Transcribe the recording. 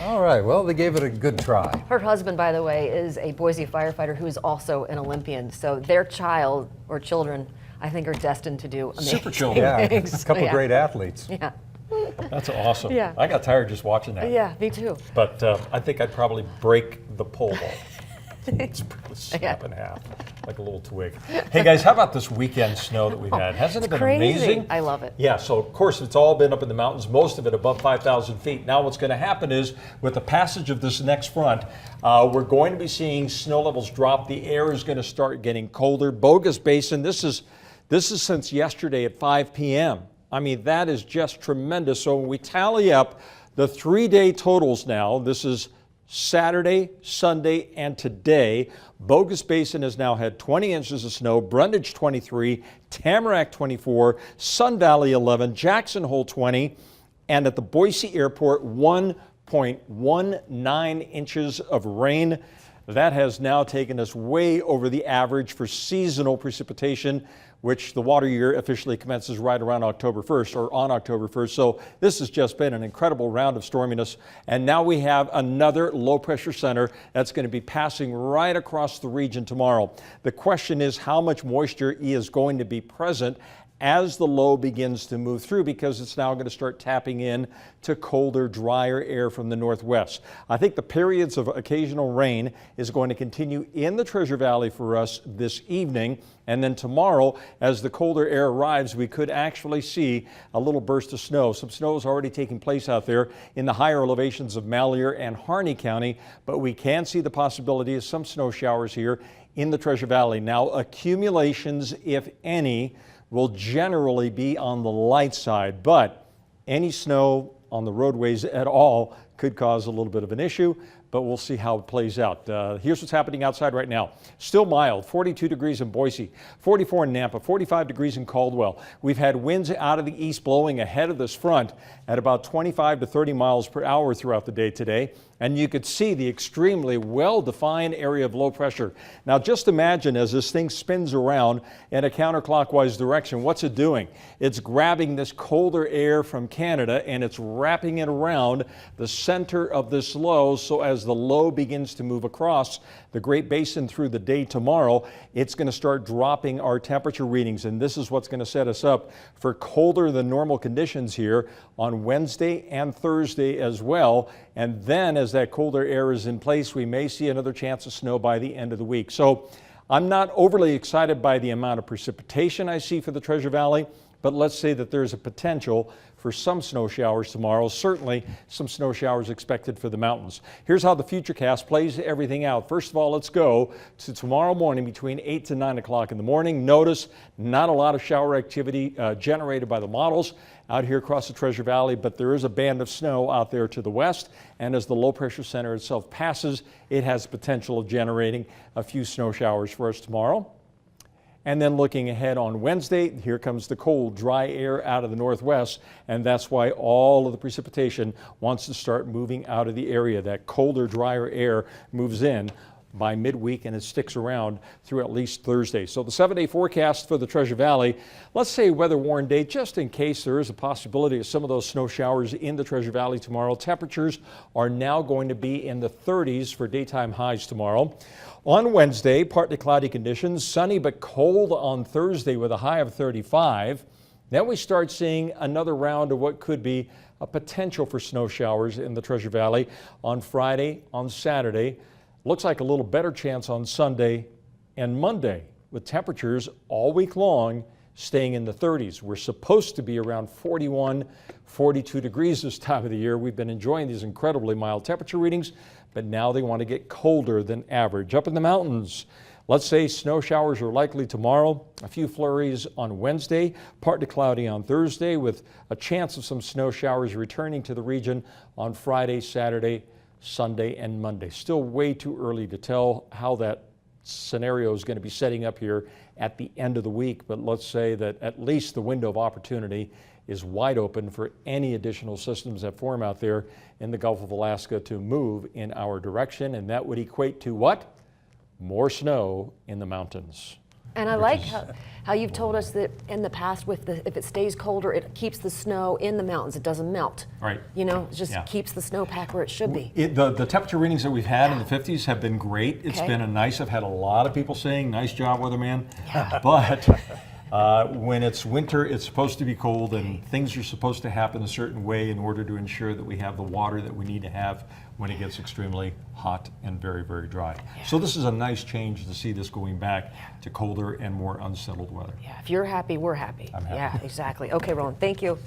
All right, well, they gave it a good try. Her husband, by the way, is a Boise firefighter who is also an Olympian. So their child or children, I think, are destined to do amazing Super children. Yeah, things. a couple Yeah. great athletes. Yeah. That's awesome. Yeah. I got tired just watching that. Yeah, me too. But I think I'd probably break the pole vault. It's probably snap in half, like a little twig. Hey guys, how about this weekend snow that we've had? Hasn't it been Crazy. amazing? I love it. Yeah, so of course it's all been up in the mountains, most of it above 5,000 feet. Now what's going to happen is with the passage of this next front, we're going to be seeing snow levels drop. The air is going to start getting colder. Bogus Basin, this is since yesterday at 5 p.m. I mean, that is just tremendous. So when we tally up the 3-day totals now, this is Saturday, Sunday, and today, Bogus Basin has now had 20 inches of snow, Brundage 23, Tamarack 24, Sun Valley 11, Jackson Hole 20, and at the Boise Airport 1.19 inches of rain. That has now taken us way over the average for seasonal precipitation, which the water year officially commences right around October 1st or on October 1st. So this has just been an incredible round of storminess. And now we have another low pressure center that's going to be passing right across the region tomorrow. The question is how much moisture is going to be present as the low begins to move through, because it's now going to start tapping in to colder, drier air from the northwest. I think the periods of occasional rain is going to continue in the Treasure Valley for us this evening. And then tomorrow, as the colder air arrives, we could actually see a little burst of snow. Some snow is already taking place out there in the higher elevations of Malheur and Harney County, but we can see the possibility of some snow showers here in the Treasure Valley. Now, accumulations, if any, will generally be on the light side, but any snow on the roadways at all could cause a little bit of an issue, but we'll see how it plays out. Here's what's happening outside right now. Still mild, 42 degrees in Boise, 44 in Nampa, 45 degrees in Caldwell. We've had winds out of the east blowing ahead of this front at about 25 to 30 miles per hour throughout the day today. And you could see the extremely well-defined area of low pressure. Now just imagine as this thing spins around in a counterclockwise direction, what's it doing? It's grabbing this colder air from Canada and it's wrapping it around the center of this low. So as the low begins to move across the Great Basin through the day tomorrow, it's going to start dropping our temperature readings. And this is what's going to set us up for colder than normal conditions here on Wednesday and Thursday as well. And then as that colder air is in place, we may see another chance of snow by the end of the week. So I'm not overly excited by the amount of precipitation I see for the Treasure Valley, but let's say that there's a potential for some snow showers tomorrow. Certainly some snow showers expected for the mountains. Here's how the Futurecast plays everything out. First of all, let's go to tomorrow morning between 8 to 9 o'clock in the morning. Notice not a lot of shower activity generated by the models out here across the Treasure Valley, but there is a band of snow out there to the west. And as the low pressure center itself passes, it has the potential of generating a few snow showers for us tomorrow. And then looking ahead on Wednesday, here comes the cold, dry air out of the northwest, and that's why all of the precipitation wants to start moving out of the area. That colder, drier air moves in by midweek and it sticks around through at least Thursday. So the 7-day forecast for the Treasure Valley, let's say weather-worn day, just in case there is a possibility of some of those snow showers in the Treasure Valley tomorrow. Temperatures are now going to be in the 30s for daytime highs tomorrow. On Wednesday, partly cloudy conditions, sunny but cold on Thursday with a high of 35. Then we start seeing another round of what could be a potential for snow showers in the Treasure Valley on Friday, on Saturday. Looks like a little better chance on Sunday and Monday, with temperatures all week long staying in the 30s. We're supposed to be around 41, 42 degrees this time of the year. We've been enjoying these incredibly mild temperature readings, but now they want to get colder than average. Up in the mountains, let's say snow showers are likely tomorrow, a few flurries on Wednesday, partly cloudy on Thursday, with a chance of some snow showers returning to the region on Friday, Saturday, Sunday, and Monday. Still way too early to tell how that scenario is going to be setting up here at the end of the week, but let's say that at least the window of opportunity is wide open for any additional systems that form out there in the Gulf of Alaska to move in our direction, and that would equate to what? More snow in the mountains. And I which like is- how you've told us that in the past, if it stays colder, it keeps the snow in the mountains. It doesn't melt. Right. You know, it just Yeah. keeps the snowpack where it should be. The temperature readings that we've had in the 50s have been great. It's Okay. been a nice, I've had a lot of people saying, nice job, weatherman. Yeah. But when it's winter, it's supposed to be cold and things are supposed to happen a certain way in order to ensure that we have the water that we need to have when it gets extremely hot and very, very dry. So this is a nice change to see this going back to colder and more unsettled weather. Yeah, if you're happy, we're happy. I'm happy. Yeah, exactly. Okay, Roland, thank you.